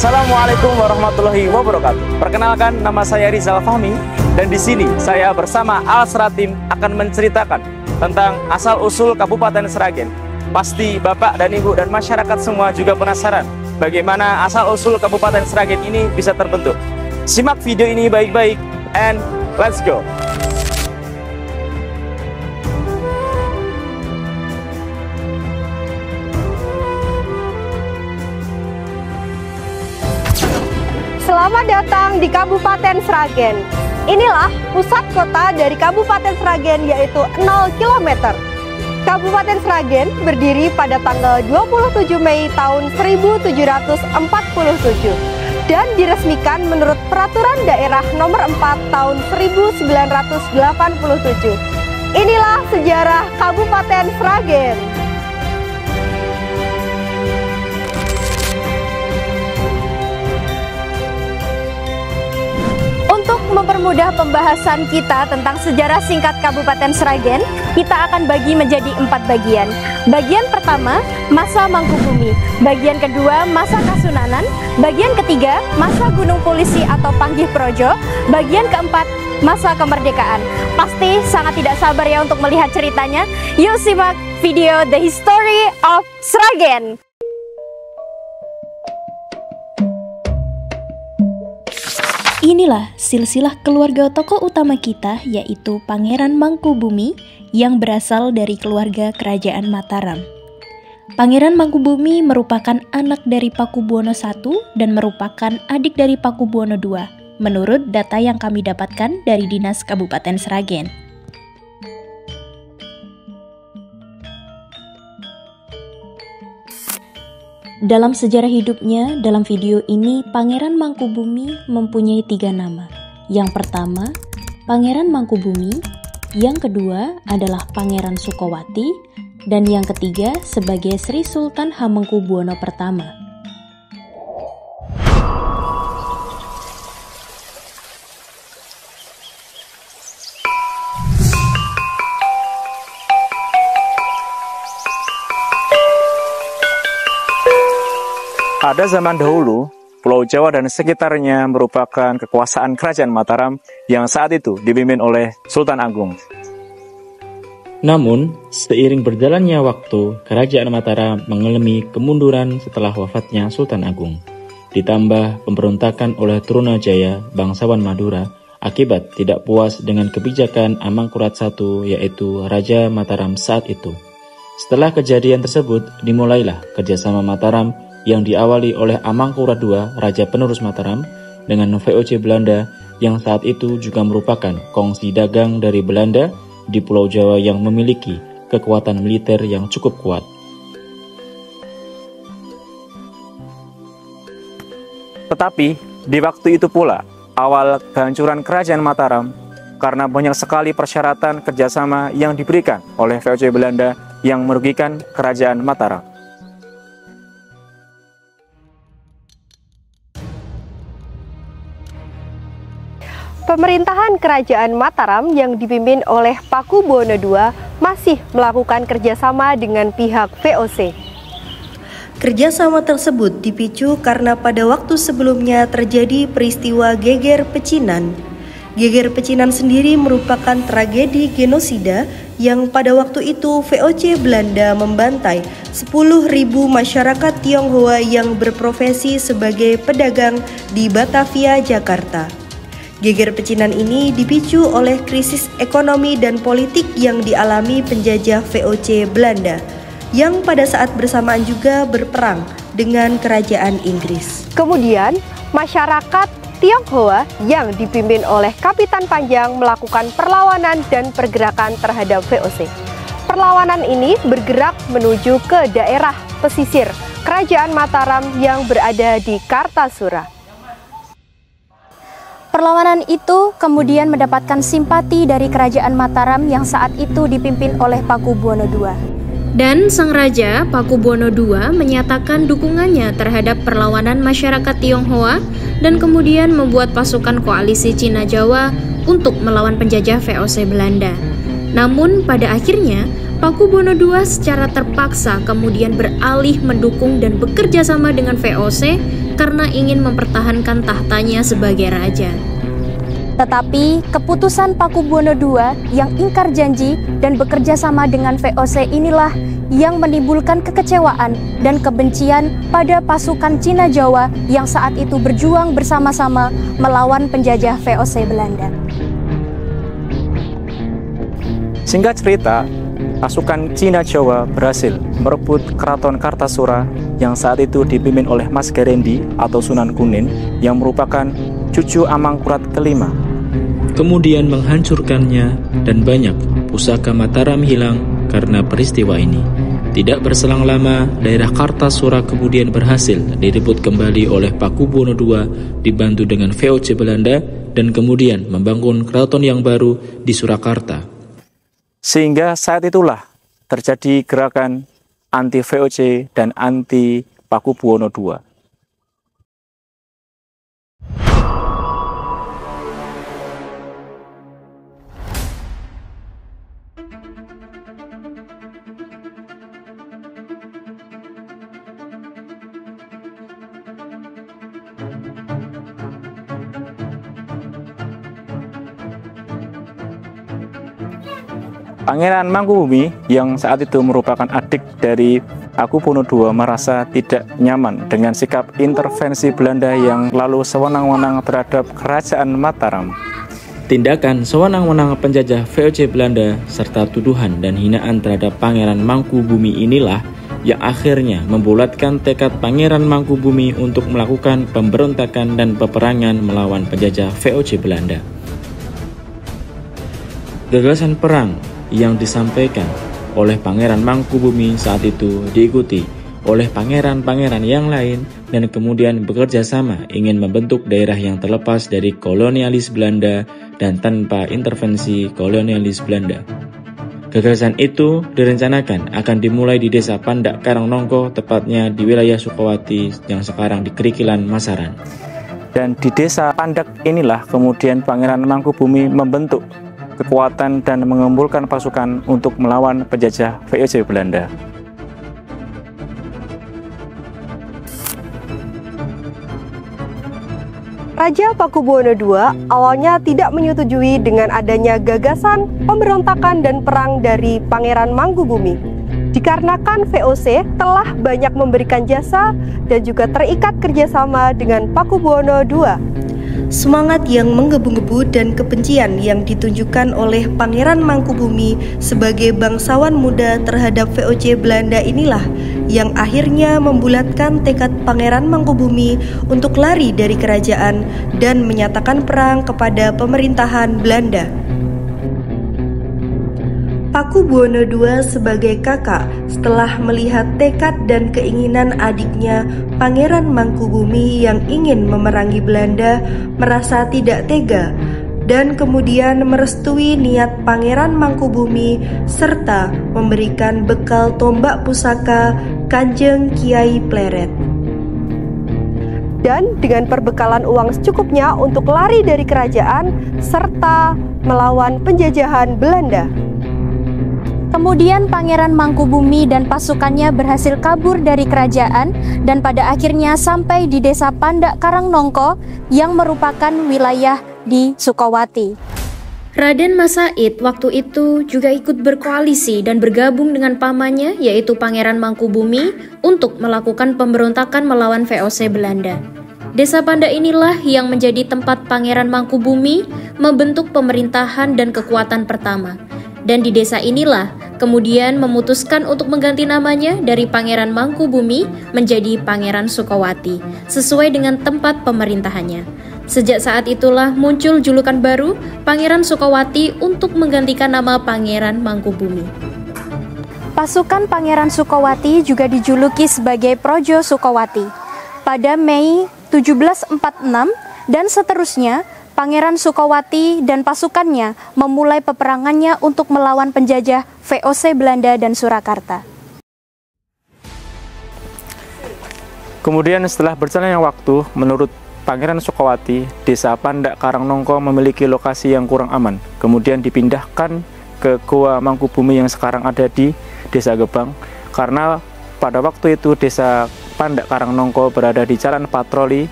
Assalamualaikum warahmatullahi wabarakatuh. Perkenalkan, nama saya Rizal Fahmi dan di sini saya bersama Al-Seratim akan menceritakan tentang asal-usul Kabupaten Sragen. Pasti Bapak dan Ibu dan masyarakat semua juga penasaran bagaimana asal-usul Kabupaten Sragen ini bisa terbentuk. Simak video ini baik-baik and let's go. Selamat datang di Kabupaten Sragen. Inilah pusat kota dari Kabupaten Sragen, yaitu 0 km. Kabupaten Sragen berdiri pada tanggal 27 Mei tahun 1747 dan diresmikan menurut Peraturan Daerah Nomor 4 tahun 1987. Inilah sejarah Kabupaten Sragen. Untuk mempermudah pembahasan kita tentang sejarah singkat Kabupaten Sragen, kita akan bagi menjadi 4 bagian. Bagian pertama, masa Mangkubumi. Bagian kedua, masa Kasunanan. Bagian ketiga, masa Gunung Pulisi atau Panggih Projo. Bagian keempat, masa kemerdekaan. Pasti sangat tidak sabar ya untuk melihat ceritanya. Yuk simak video The History of Sragen. Inilah silsilah keluarga tokoh utama kita, yaitu Pangeran Mangkubumi yang berasal dari keluarga Kerajaan Mataram. Pangeran Mangkubumi merupakan anak dari Pakubuwono I dan merupakan adik dari Pakubuwono II, menurut data yang kami dapatkan dari Dinas Kabupaten Sragen. Dalam sejarah hidupnya, dalam video ini Pangeran Mangkubumi mempunyai 3 nama. Yang pertama, Pangeran Mangkubumi, yang kedua adalah Pangeran Sukowati, dan yang ketiga sebagai Sri Sultan Hamengkubuwono I. Pada zaman dahulu, Pulau Jawa dan sekitarnya merupakan kekuasaan Kerajaan Mataram yang saat itu dipimpin oleh Sultan Agung. Namun, seiring berjalannya waktu, Kerajaan Mataram mengalami kemunduran setelah wafatnya Sultan Agung. Ditambah pemberontakan oleh Trunajaya, bangsawan Madura, akibat tidak puas dengan kebijakan Amangkurat I, yaitu Raja Mataram saat itu. Setelah kejadian tersebut, dimulailah kerjasama Mataram yang diawali oleh Amangkurat II, Raja Penerus Mataram, dengan VOC Belanda yang saat itu juga merupakan kongsi dagang dari Belanda di Pulau Jawa yang memiliki kekuatan militer yang cukup kuat. Tetapi, di waktu itu pula, awal kehancuran Kerajaan Mataram karena banyak sekali persyaratan kerjasama yang diberikan oleh VOC Belanda yang merugikan Kerajaan Mataram. Pemerintahan Kerajaan Mataram yang dipimpin oleh Pakubuwono II masih melakukan kerjasama dengan pihak VOC. Kerjasama tersebut dipicu karena pada waktu sebelumnya terjadi peristiwa Geger Pecinan. Geger Pecinan sendiri merupakan tragedi genosida yang pada waktu itu VOC Belanda membantai 10.000 masyarakat Tionghoa yang berprofesi sebagai pedagang di Batavia, Jakarta. Geger Pecinan ini dipicu oleh krisis ekonomi dan politik yang dialami penjajah VOC Belanda, yang pada saat bersamaan juga berperang dengan kerajaan Inggris. Kemudian, masyarakat Tionghoa yang dipimpin oleh Kapitan Panjang melakukan perlawanan dan pergerakan terhadap VOC. Perlawanan ini bergerak menuju ke daerah pesisir Kerajaan Mataram yang berada di Kartasura. Perlawanan itu kemudian mendapatkan simpati dari Kerajaan Mataram yang saat itu dipimpin oleh Pakubuwono II. Dan sang raja Pakubuwono II menyatakan dukungannya terhadap perlawanan masyarakat Tionghoa dan kemudian membuat pasukan koalisi Cina Jawa untuk melawan penjajah VOC Belanda. Namun pada akhirnya Pakubuwono II secara terpaksa kemudian beralih mendukung dan bekerja sama dengan VOC karena ingin mempertahankan tahtanya sebagai raja. Tetapi keputusan Pakubuwono II yang ingkar janji dan bekerja sama dengan VOC inilah yang menimbulkan kekecewaan dan kebencian pada pasukan Cina Jawa yang saat itu berjuang bersama-sama melawan penjajah VOC Belanda. Singkat cerita, pasukan Cina Jawa berhasil merebut Keraton Kartasura yang saat itu dipimpin oleh Mas Gerendi atau Sunan Kunin yang merupakan cucu Amangkurat kelima. Kemudian menghancurkannya dan banyak pusaka Mataram hilang karena peristiwa ini. Tidak berselang lama, daerah Kartasura kemudian berhasil direbut kembali oleh Pakubuwono II dibantu dengan VOC Belanda dan kemudian membangun keraton yang baru di Surakarta. Sehingga saat itulah terjadi gerakan anti VOC dan anti Pakubuwono II. Pangeran Mangkubumi yang saat itu merupakan adik dari Pakubuwono II merasa tidak nyaman dengan sikap intervensi Belanda yang lalu sewenang-wenang terhadap kerajaan Mataram. Tindakan sewenang-wenang penjajah VOC Belanda serta tuduhan dan hinaan terhadap Pangeran Mangkubumi inilah yang akhirnya membulatkan tekad Pangeran Mangkubumi untuk melakukan pemberontakan dan peperangan melawan penjajah VOC Belanda. Gagasan perang yang disampaikan oleh Pangeran Mangkubumi saat itu diikuti oleh pangeran-pangeran yang lain dan kemudian bekerja sama ingin membentuk daerah yang terlepas dari kolonialis Belanda dan tanpa intervensi kolonialis Belanda. Gagasan itu direncanakan akan dimulai di desa Pandak Karangnongko, tepatnya di wilayah Sukawati yang sekarang di Kerikilan Masaran. Dan di desa Pandak inilah kemudian Pangeran Mangkubumi membentuk kekuatan dan mengumpulkan pasukan untuk melawan penjajah VOC Belanda. Raja Pakubuwono II awalnya tidak menyetujui dengan adanya gagasan pemberontakan dan perang dari Pangeran Mangkubumi. Dikarenakan VOC telah banyak memberikan jasa dan juga terikat kerjasama dengan Pakubuwono II. Semangat yang menggebu-gebu dan kebencian yang ditunjukkan oleh Pangeran Mangkubumi sebagai bangsawan muda terhadap VOC Belanda inilah yang akhirnya membulatkan tekad Pangeran Mangkubumi untuk lari dari kerajaan dan menyatakan perang kepada pemerintahan Belanda. Pakubuwono II sebagai kakak setelah melihat tekad dan keinginan adiknya Pangeran Mangkubumi yang ingin memerangi Belanda merasa tidak tega dan kemudian merestui niat Pangeran Mangkubumi serta memberikan bekal tombak pusaka Kanjeng Kiai Pleret. Dan dengan perbekalan uang secukupnya untuk lari dari kerajaan serta melawan penjajahan Belanda. Kemudian Pangeran Mangkubumi dan pasukannya berhasil kabur dari kerajaan dan pada akhirnya sampai di desa Pandak Karangnongko yang merupakan wilayah di Sukawati. Raden Mas Said waktu itu juga ikut berkoalisi dan bergabung dengan pamannya yaitu Pangeran Mangkubumi untuk melakukan pemberontakan melawan VOC Belanda. Desa Pandak inilah yang menjadi tempat Pangeran Mangkubumi membentuk pemerintahan dan kekuatan pertama. Dan di desa inilah kemudian memutuskan untuk mengganti namanya dari Pangeran Mangkubumi menjadi Pangeran Sukawati, sesuai dengan tempat pemerintahannya. Sejak saat itulah muncul julukan baru Pangeran Sukawati untuk menggantikan nama Pangeran Mangkubumi. Pasukan Pangeran Sukawati juga dijuluki sebagai Projo Sukawati. Pada Mei 1746 dan seterusnya, Pangeran Sukawati dan pasukannya memulai peperangannya untuk melawan penjajah VOC Belanda dan Surakarta. Kemudian setelah berjalannya waktu, menurut Pangeran Sukawati, desa Pandak Karangnongko memiliki lokasi yang kurang aman. Kemudian dipindahkan ke Goa Mangkubumi yang sekarang ada di Desa Gebang, karena pada waktu itu desa Pandak Karangnongko berada di jalan patroli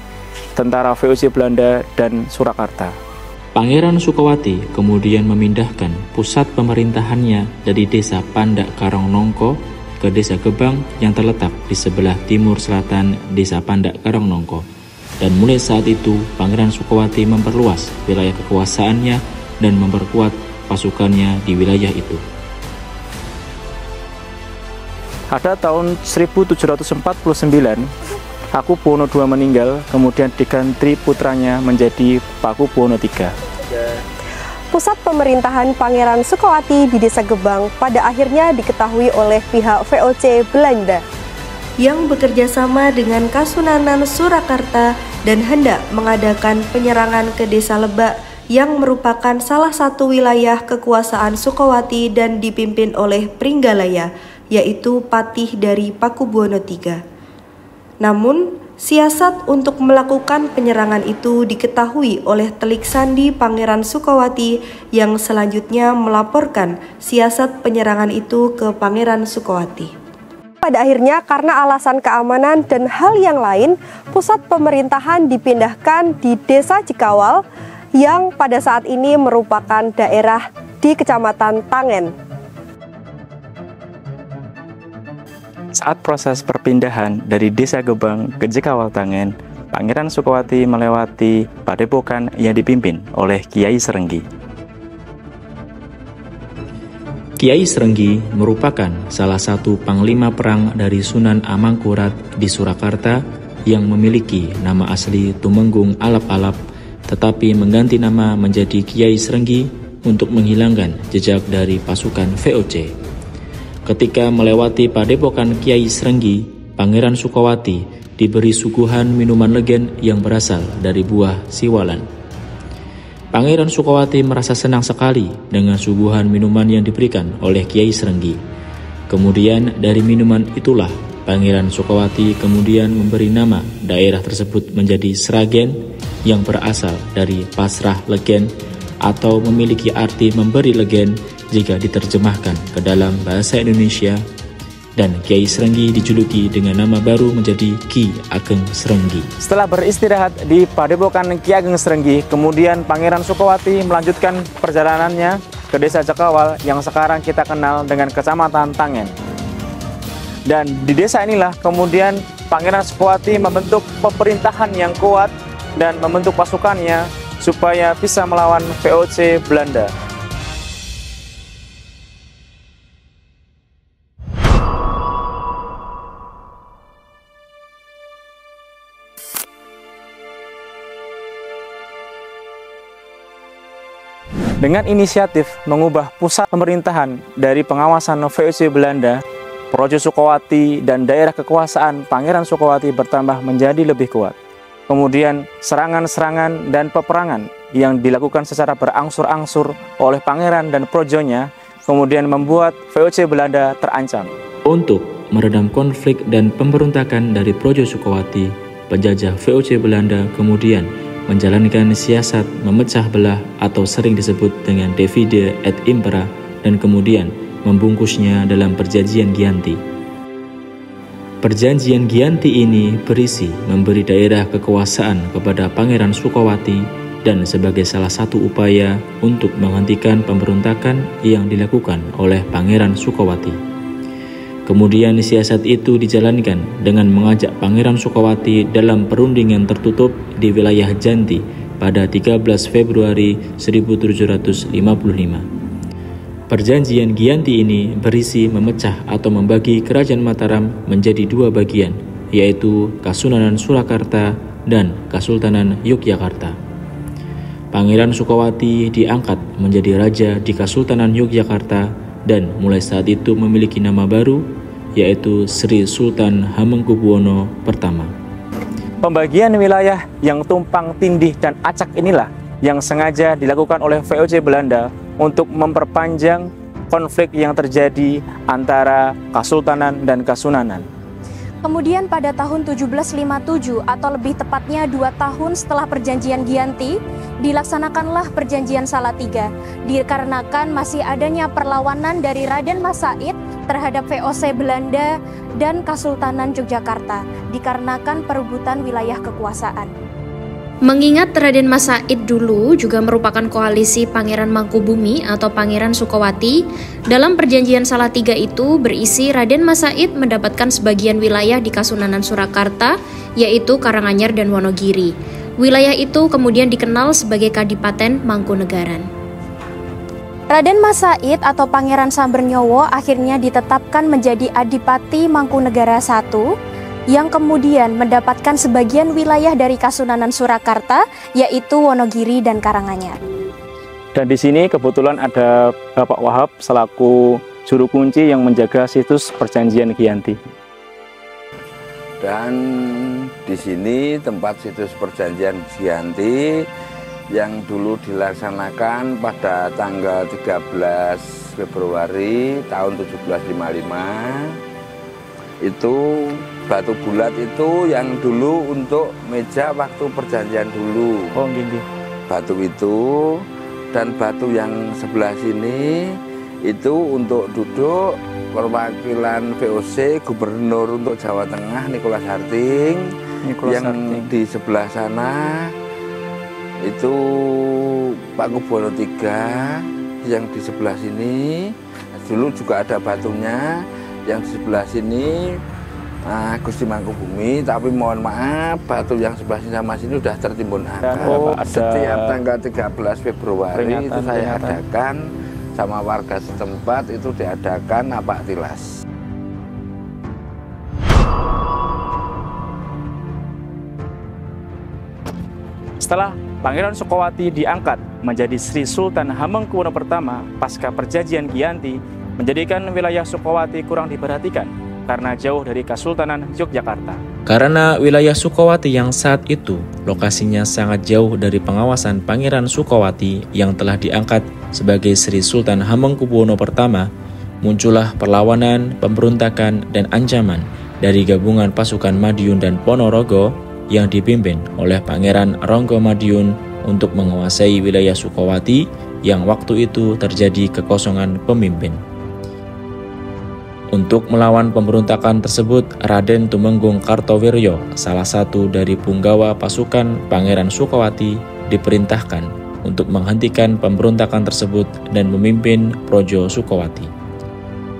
tentara VOC Belanda dan Surakarta. Pangeran Sukawati kemudian memindahkan pusat pemerintahannya dari desa Pandak Karangnongko ke desa Gebang yang terletak di sebelah timur selatan desa Pandak Karangnongko. Dan mulai saat itu, Pangeran Sukawati memperluas wilayah kekuasaannya dan memperkuat pasukannya di wilayah itu. Pada tahun 1749, Pakubuwono II meninggal, kemudian diganti putranya menjadi Pakubuwono III. Pusat pemerintahan Pangeran Sukawati di Desa Gebang pada akhirnya diketahui oleh pihak VOC Belanda yang bekerja sama dengan Kasunanan Surakarta dan hendak mengadakan penyerangan ke Desa Lebak yang merupakan salah satu wilayah kekuasaan Sukawati dan dipimpin oleh Pringgalaya, yaitu patih dari Pakubuwono III. Namun, siasat untuk melakukan penyerangan itu diketahui oleh Telik Sandi Pangeran Sukawati yang selanjutnya melaporkan siasat penyerangan itu ke Pangeran Sukawati. Pada akhirnya, karena alasan keamanan dan hal yang lain, pusat pemerintahan dipindahkan di Desa Cikawal yang pada saat ini merupakan daerah di Kecamatan Tangen. Saat proses perpindahan dari Desa Gebang ke Cikawal Tangen, Pangeran Sukawati melewati padepokan yang dipimpin oleh Kiai Srenggi. Kiai Srenggi merupakan salah satu panglima perang dari Sunan Amangkurat di Surakarta yang memiliki nama asli Tumenggung Alap-Alap, tetapi mengganti nama menjadi Kiai Srenggi untuk menghilangkan jejak dari pasukan VOC. Ketika melewati padepokan Kiai Srenggi, Pangeran Sukawati diberi suguhan minuman legen yang berasal dari buah siwalan. Pangeran Sukawati merasa senang sekali dengan suguhan minuman yang diberikan oleh Kiai Srenggi. Kemudian dari minuman itulah Pangeran Sukawati kemudian memberi nama daerah tersebut menjadi Sragen yang berasal dari pasrah legen atau memiliki arti memberi legen jika diterjemahkan ke dalam bahasa Indonesia, dan Kiai Srenggi dijuluki dengan nama baru menjadi Ki Ageng Srenggi. Setelah beristirahat di padepokan Ki Ageng Srenggi, kemudian Pangeran Sukawati melanjutkan perjalanannya ke Desa Cikawal yang sekarang kita kenal dengan Kecamatan Tangen. Dan di desa inilah kemudian Pangeran Sukawati membentuk pemerintahan yang kuat dan membentuk pasukannya supaya bisa melawan VOC Belanda. Dengan inisiatif mengubah pusat pemerintahan dari pengawasan VOC Belanda, Projo Sukawati dan daerah kekuasaan Pangeran Sukawati bertambah menjadi lebih kuat. Kemudian serangan-serangan dan peperangan yang dilakukan secara berangsur-angsur oleh Pangeran dan Projonya kemudian membuat VOC Belanda terancam. Untuk meredam konflik dan pemberontakan dari Projo Sukawati, penjajah VOC Belanda kemudian menjalankan siasat memecah belah atau sering disebut dengan divide et impera dan kemudian membungkusnya dalam Perjanjian Giyanti. Perjanjian Giyanti ini berisi memberi daerah kekuasaan kepada Pangeran Sukawati dan sebagai salah satu upaya untuk menghentikan pemberontakan yang dilakukan oleh Pangeran Sukawati. Kemudian siasat itu dijalankan dengan mengajak Pangeran Sukawati dalam perundingan tertutup di wilayah Janti pada 13 Februari 1755. Perjanjian Giyanti ini berisi memecah atau membagi Kerajaan Mataram menjadi dua bagian, yaitu Kasunanan Surakarta dan Kasultanan Yogyakarta. Pangeran Sukawati diangkat menjadi raja di Kasultanan Yogyakarta dan mulai saat itu memiliki nama baru, yaitu Sri Sultan Hamengkubuwono I. Pembagian wilayah yang tumpang tindih dan acak inilah yang sengaja dilakukan oleh VOC Belanda untuk memperpanjang konflik yang terjadi antara Kasultanan dan Kasunanan. Kemudian pada tahun 1757 atau lebih tepatnya 2 tahun setelah perjanjian Giyanti, dilaksanakanlah perjanjian Salatiga, dikarenakan masih adanya perlawanan dari Raden Mas Said terhadap VOC Belanda dan Kesultanan Yogyakarta, dikarenakan perebutan wilayah kekuasaan. Mengingat Raden Mas Said dulu juga merupakan koalisi Pangeran Mangkubumi atau Pangeran Sukowati, dalam perjanjian Salatiga itu berisi Raden Mas Said mendapatkan sebagian wilayah di Kasunanan Surakarta, yaitu Karanganyar dan Wonogiri. Wilayah itu kemudian dikenal sebagai Kadipaten Mangkunegaran. Raden Mas Said atau Pangeran Sambernyowo akhirnya ditetapkan menjadi Adipati Mangkunegara I, yang kemudian mendapatkan sebagian wilayah dari Kasunanan Surakarta, yaitu Wonogiri dan Karanganyar. Dan di sini kebetulan ada Bapak Wahab selaku juru kunci yang menjaga situs perjanjian Giyanti. Dan di sini tempat situs perjanjian Giyanti yang dulu dilaksanakan pada tanggal 13 Februari tahun 1755. Itu batu bulat itu yang dulu untuk meja waktu perjanjian dulu. Oh, gini. Batu itu, dan batu yang sebelah sini itu untuk duduk perwakilan VOC Gubernur untuk Jawa Tengah Nicholas Harting. Di sebelah sana itu Pak Kubono III, yang di sebelah sini dulu juga ada batunya. Yang di sebelah sini Gusti Mangkubumi, tapi mohon maaf batu yang sebelah sini sama sini sudah tertimbun angkat. Setiap tanggal 13 Februari itu saya adakan sama warga setempat, itu diadakan napak tilas. Setelah Pangeran Sukowati diangkat menjadi Sri Sultan Hamengkubuwono I pasca perjanjian Giyanti, menjadikan wilayah Sukowati kurang diperhatikan karena jauh dari Kesultanan Yogyakarta. Karena wilayah Sukowati yang saat itu lokasinya sangat jauh dari pengawasan Pangeran Sukowati yang telah diangkat sebagai Sri Sultan Hamengkubuwono I, muncullah perlawanan, pemberontakan, dan ancaman dari gabungan pasukan Madiun dan Ponorogo yang dipimpin oleh Pangeran Ronggo-Madiun untuk menguasai wilayah Sukowati yang waktu itu terjadi kekosongan pemimpin. Untuk melawan pemberontakan tersebut, Raden Tumenggung Kartowiryo, salah satu dari punggawa pasukan Pangeran Sukowati, diperintahkan untuk menghentikan pemberontakan tersebut dan memimpin Projo Sukowati.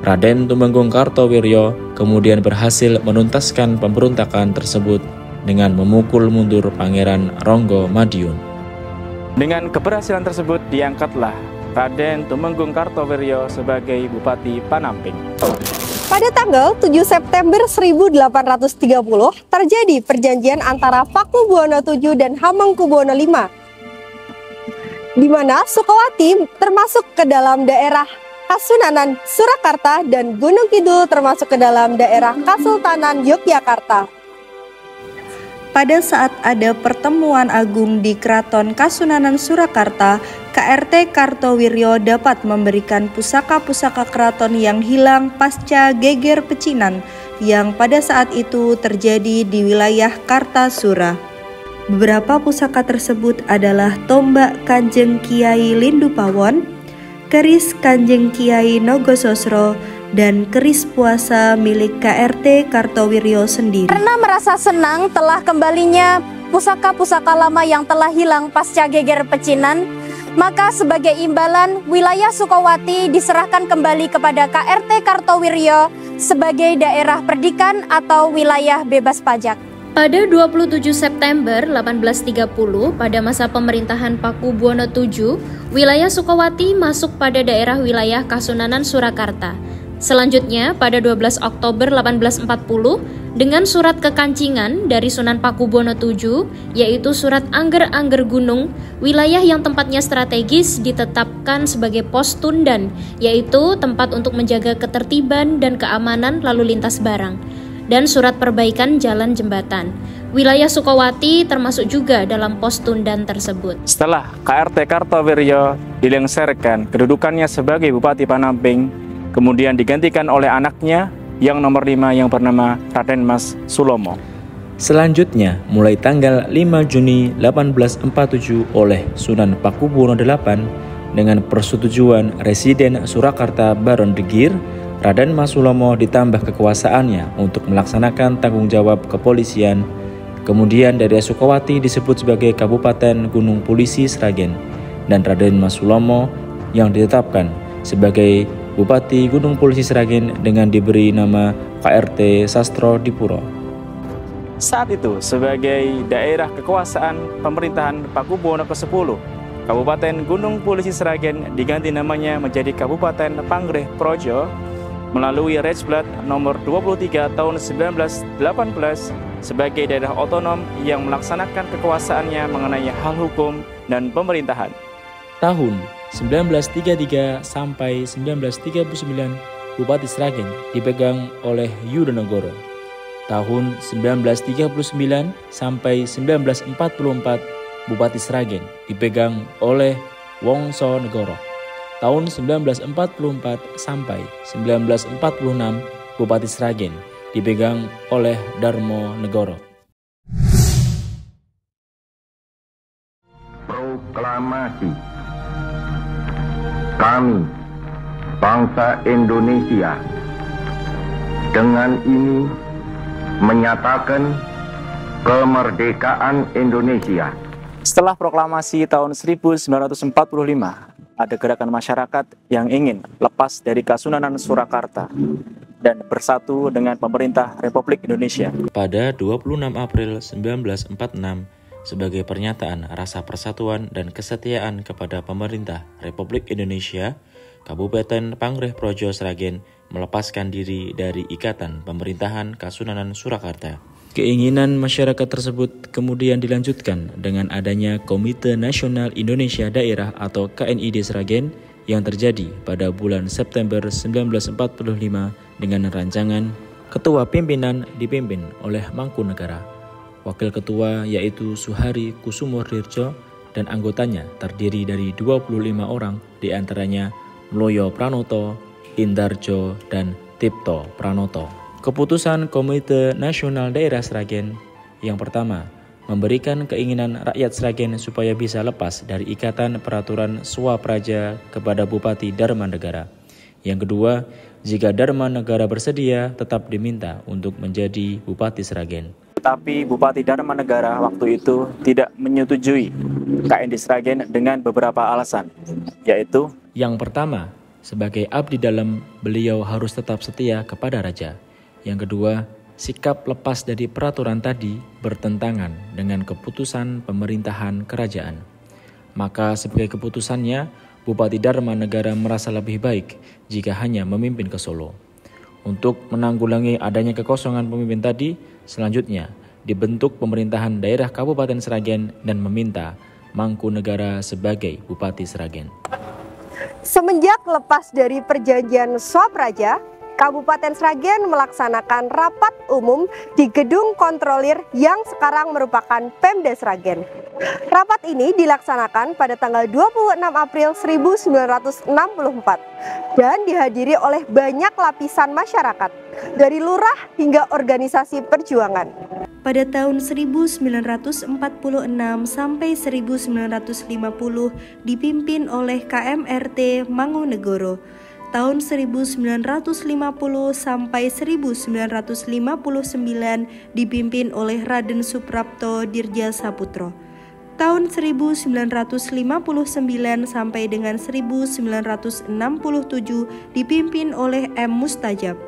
Raden Tumenggung Kartowiryo kemudian berhasil menuntaskan pemberontakan tersebut dengan memukul mundur Pangeran Ronggo-Madiun. Dengan keberhasilan tersebut diangkatlah Raden Tumenggung Kartowiryo sebagai Bupati Panamping. Pada tanggal 7 September 1830 terjadi perjanjian antara Pakubuwono VII dan Hamengkubuwono V, di mana Sukowati termasuk ke dalam daerah Kasunanan Surakarta dan Gunung Kidul termasuk ke dalam daerah Kesultanan Yogyakarta. Pada saat ada pertemuan agung di Keraton Kasunanan Surakarta, KRT Kartowiryo dapat memberikan pusaka-pusaka keraton yang hilang pasca geger pecinan yang pada saat itu terjadi di wilayah Kartasura. Beberapa pusaka tersebut adalah tombak Kanjeng Kiai Lindupawon, keris Kanjeng Kiai Nogososro, dan keris puasa milik KRT Kartowiryo sendiri. Karena merasa senang telah kembalinya pusaka-pusaka lama yang telah hilang pasca geger pecinan, maka sebagai imbalan wilayah Sukowati diserahkan kembali kepada KRT Kartowiryo sebagai daerah perdikan atau wilayah bebas pajak. Pada 27 September 1830, pada masa pemerintahan Pakubuwono VII, wilayah Sukowati masuk pada daerah wilayah Kasunanan Surakarta. Selanjutnya, pada 12 Oktober 1840, dengan surat kekancingan dari Sunan Pakubuwono VII, yaitu surat Angger-Angger Gunung, wilayah yang tempatnya strategis ditetapkan sebagai pos tundan, yaitu tempat untuk menjaga ketertiban dan keamanan lalu lintas barang, dan surat perbaikan jalan jembatan. Wilayah Sukowati termasuk juga dalam pos tundan tersebut. Setelah KRT Kartowiryo dilengserkan kedudukannya sebagai Bupati Panamping, kemudian digantikan oleh anaknya yang nomor 5 yang bernama Raden Mas Sulomo. Selanjutnya, mulai tanggal 5 Juni 1847 oleh Sunan Pakubuwono VIII dengan persetujuan Residen Surakarta Baron de Geer, Raden Mas Sulomo ditambah kekuasaannya untuk melaksanakan tanggung jawab kepolisian. Kemudian daerah Sukawati disebut sebagai Kabupaten Gunung Pulisi Sragen, dan Raden Mas Sulomo yang ditetapkan sebagai Bupati Gunung Pulisi Sragen dengan diberi nama KRT Sastro Dipuro. Saat itu sebagai daerah kekuasaan pemerintahan Pakubuwono ke-10, Kabupaten Gunung Pulisi Sragen diganti namanya menjadi Kabupaten Pangreh Projo melalui Rejblad nomor 23 tahun 1918 sebagai daerah otonom yang melaksanakan kekuasaannya mengenai hal hukum dan pemerintahan. Tahun 1933 sampai 1939 Bupati Sragen dipegang oleh Yudonegoro. Tahun 1939 sampai 1944 Bupati Sragen dipegang oleh Wongsonegoro. Tahun 1944 sampai 1946 Bupati Sragen dipegang oleh Darmonegoro. Proklamasi. Kami, bangsa Indonesia, dengan ini menyatakan kemerdekaan Indonesia. Setelah proklamasi tahun 1945, ada gerakan masyarakat yang ingin lepas dari Kasunanan Surakarta dan bersatu dengan pemerintah Republik Indonesia. Pada 26 April 1946, sebagai pernyataan rasa persatuan dan kesetiaan kepada pemerintah Republik Indonesia, Kabupaten Pangreh Projo Sragen melepaskan diri dari ikatan pemerintahan Kasunanan Surakarta. Keinginan masyarakat tersebut kemudian dilanjutkan dengan adanya Komite Nasional Indonesia Daerah atau KNID Sragen yang terjadi pada bulan September 1945 dengan rancangan Ketua Pimpinan dipimpin oleh Mangkunegara. Wakil ketua yaitu Suhari Kusumodirjo dan anggotanya terdiri dari 25 orang, diantaranya Mloyo Pranoto, Indarjo, dan Tipto Pranoto. Keputusan Komite Nasional Daerah Sragen yang pertama, memberikan keinginan rakyat Sragen supaya bisa lepas dari ikatan peraturan Swapraja kepada Bupati Darmanegara. Yang kedua, jika Darmanegara bersedia, tetap diminta untuk menjadi Bupati Sragen. Tetapi Bupati Darmanegara waktu itu tidak menyetujui KNID Sragen dengan beberapa alasan, yaitu yang pertama, sebagai abdi dalam, beliau harus tetap setia kepada raja. Yang kedua, sikap lepas dari peraturan tadi bertentangan dengan keputusan pemerintahan kerajaan. Maka sebagai keputusannya, Bupati Darmanegara merasa lebih baik jika hanya memimpin ke Solo. Untuk menanggulangi adanya kekosongan pemimpin tadi, selanjutnya dibentuk pemerintahan daerah Kabupaten Sragen dan meminta Mangkunegara sebagai Bupati Sragen. Semenjak lepas dari perjanjian Swapraja, Kabupaten Sragen melaksanakan rapat umum di Gedung Kontrolir yang sekarang merupakan Pemda Sragen. Rapat ini dilaksanakan pada tanggal 26 April 1964 dan dihadiri oleh banyak lapisan masyarakat, dari lurah hingga organisasi perjuangan. Pada tahun 1946 sampai 1950 dipimpin oleh KMRT Mangkunegoro. Tahun 1950 sampai 1959 dipimpin oleh Raden Suprapto Dirja Saputro. Tahun 1959 sampai dengan 1967 dipimpin oleh M. Mustajab.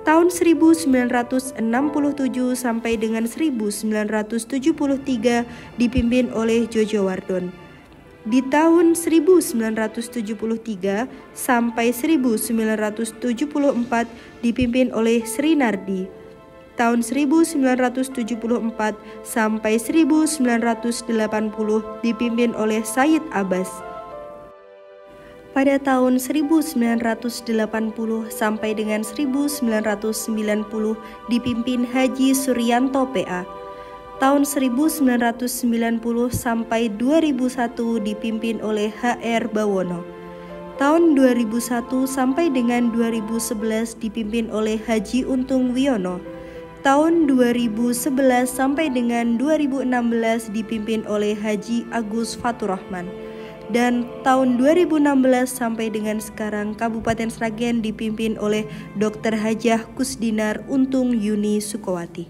Tahun 1967 sampai dengan 1973 dipimpin oleh Jojo Wardon. Di tahun 1973 sampai 1974 dipimpin oleh Sri Nardi. Tahun 1974 sampai 1980 dipimpin oleh Said Abbas. Pada tahun 1980 sampai dengan 1990 dipimpin Haji Suryanto PA. Tahun 1990 sampai 2001 dipimpin oleh HR Bawono. Tahun 2001 sampai dengan 2011 dipimpin oleh Haji Untung Wiono. Tahun 2011 sampai dengan 2016 dipimpin oleh Haji Agus Faturrahman. Dan tahun 2016 sampai dengan sekarang Kabupaten Sragen dipimpin oleh Dr. Hajah Kusdinar Untung Yuni Sukowati.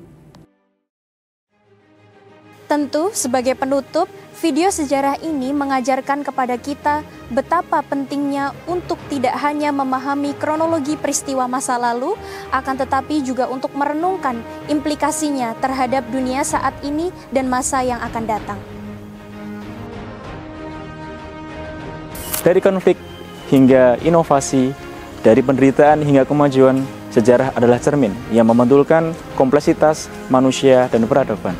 Tentu sebagai penutup, video sejarah ini mengajarkan kepada kita betapa pentingnya untuk tidak hanya memahami kronologi peristiwa masa lalu, akan tetapi juga untuk merenungkan implikasinya terhadap dunia saat ini dan masa yang akan datang. Dari konflik hingga inovasi, dari penderitaan hingga kemajuan, sejarah adalah cermin yang memantulkan kompleksitas manusia dan peradaban.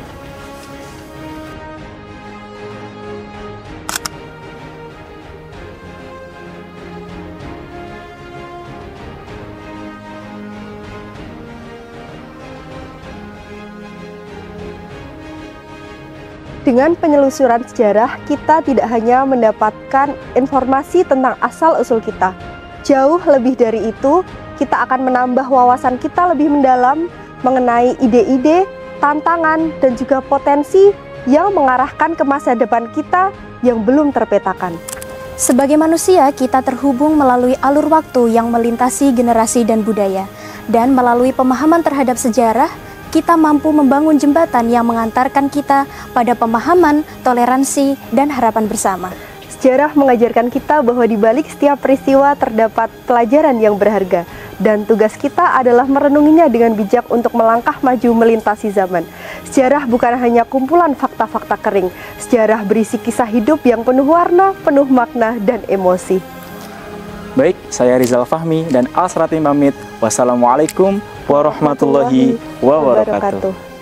Dengan penyelusuran sejarah, kita tidak hanya mendapatkan informasi tentang asal-usul kita. Jauh lebih dari itu, kita akan menambah wawasan kita lebih mendalam mengenai ide-ide, tantangan, dan juga potensi yang mengarahkan ke masa depan kita yang belum terpetakan. Sebagai manusia, kita terhubung melalui alur waktu yang melintasi generasi dan budaya. Dan melalui pemahaman terhadap sejarah, kita mampu membangun jembatan yang mengantarkan kita pada pemahaman, toleransi, dan harapan bersama. Sejarah mengajarkan kita bahwa di balik setiap peristiwa terdapat pelajaran yang berharga, dan tugas kita adalah merenunginya dengan bijak untuk melangkah maju melintasi zaman. Sejarah bukan hanya kumpulan fakta-fakta kering, sejarah berisi kisah hidup yang penuh warna, penuh makna, dan emosi. Baik, saya Rizal Fahmi dan Al-Sratim pamit. Wassalamualaikum warahmatullahi wabarakatuh.